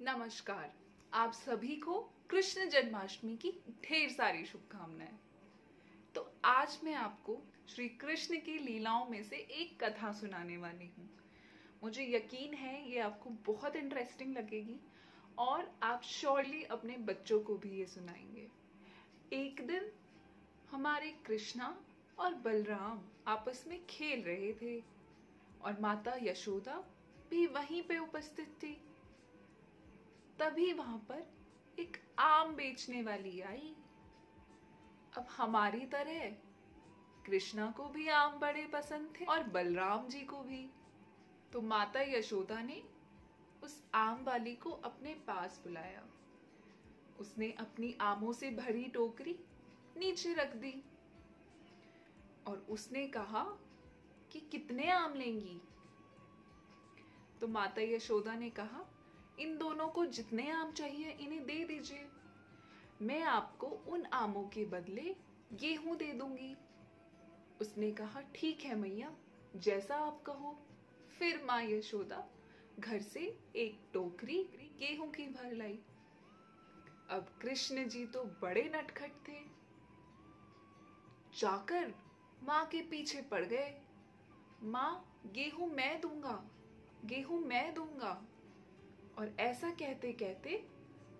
नमस्कार। आप सभी को कृष्ण जन्माष्टमी की ढेर सारी शुभकामनाएं। तो आज मैं आपको श्री कृष्ण की लीलाओं में से एक कथा सुनाने वाली हूँ। मुझे यकीन है ये आपको बहुत इंटरेस्टिंग लगेगी और आप श्योरली अपने बच्चों को भी ये सुनाएंगे। एक दिन हमारे कृष्णा और बलराम आपस में खेल रहे थे और माता यशोदा भी वहीं पे उपस्थित थी। तभी वहां पर एक आम बेचने वाली आई। अब हमारी तरह कृष्णा को भी आम बड़े पसंद थे और बलराम जी को भी। तो माता यशोदा ने उस आम वाली को अपने पास बुलाया। उसने अपनी आमों से भरी टोकरी नीचे रख दी और उसने कहा कि कितने आम लेंगी। तो माता यशोदा ने कहा, इन दोनों को जितने आम चाहिए इन्हें दे दीजिए, मैं आपको उन आमों के बदले गेहूं दे दूंगी। उसने कहा, ठीक है मैया, जैसा आप कहो। फिर माँ यशोदा घर से एक टोकरी गेहूं की भर लाई। अब कृष्ण जी तो बड़े नटखट थे, जाकर माँ के पीछे पड़ गए। माँ, गेहूं मैं दूंगा, गेहूं मैं दूंगा। और ऐसा कहते कहते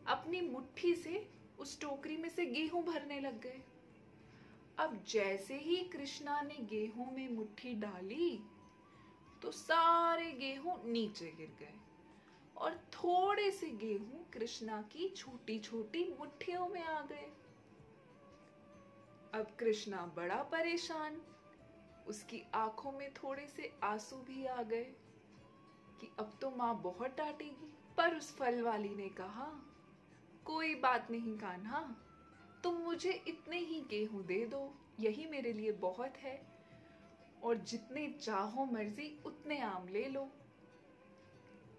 अपनी मुट्ठी से उस टोकरी में से गेहूं भरने लग गए। अब जैसे ही कृष्णा ने गेहूं में मुट्ठी डाली तो सारे गेहूं नीचे गिर गए और थोड़े से गेहूं कृष्णा की छोटी छोटी मुट्ठियों में आ गए। अब कृष्णा बड़ा परेशान, उसकी आंखों में थोड़े से आंसू भी आ गए कि अब तो माँ बहुत डांटेगी। पर उस फल वाली ने कहा, कोई बात नहीं कान्हा, तुम मुझे इतने ही गेहूं दे दो, यही मेरे लिए बहुत है, और जितने चाहो मर्जी उतने आम ले लो।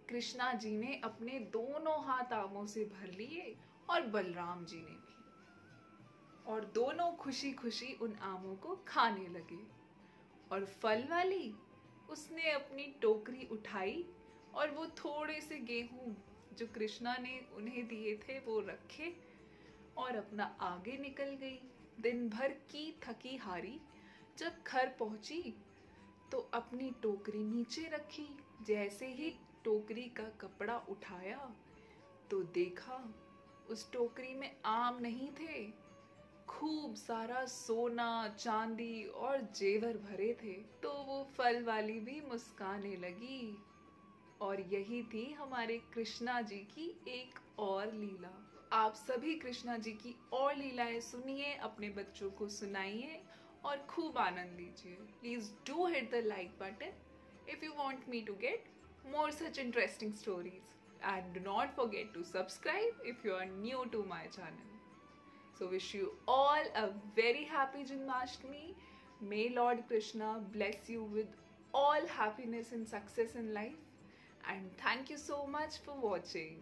कृष्णा जी ने अपने दोनों हाथ आमों से भर लिए और बलराम जी ने भी, और दोनों खुशी खुशी उन आमों को खाने लगे। और फल वाली, उसने अपनी टोकरी उठाई और वो थोड़े से गेहूं जो कृष्णा ने उन्हें दिए थे वो रखे और अपना आगे निकल गई। दिन भर की थकी हारी जब घर पहुंची तो अपनी टोकरी नीचे रखी। जैसे ही टोकरी का कपड़ा उठाया तो देखा उस टोकरी में आम नहीं थे, खूब सारा सोना चांदी और जेवर भरे थे। तो वो फल वाली भी मुस्काने लगी। और यही थी हमारे कृष्णा जी की एक और लीला। आप सभी कृष्णा जी की और लीलाएं सुनिए, अपने बच्चों को सुनाइए और खूब आनंद लीजिए। Please do hit the like button if you want me to get more such interesting stories, and do not forget to subscribe if you are new to my channel. So wish you all a very happy Janmashtami. May Lord Krishna bless you with all happiness and success in life. And thank you so much for watching.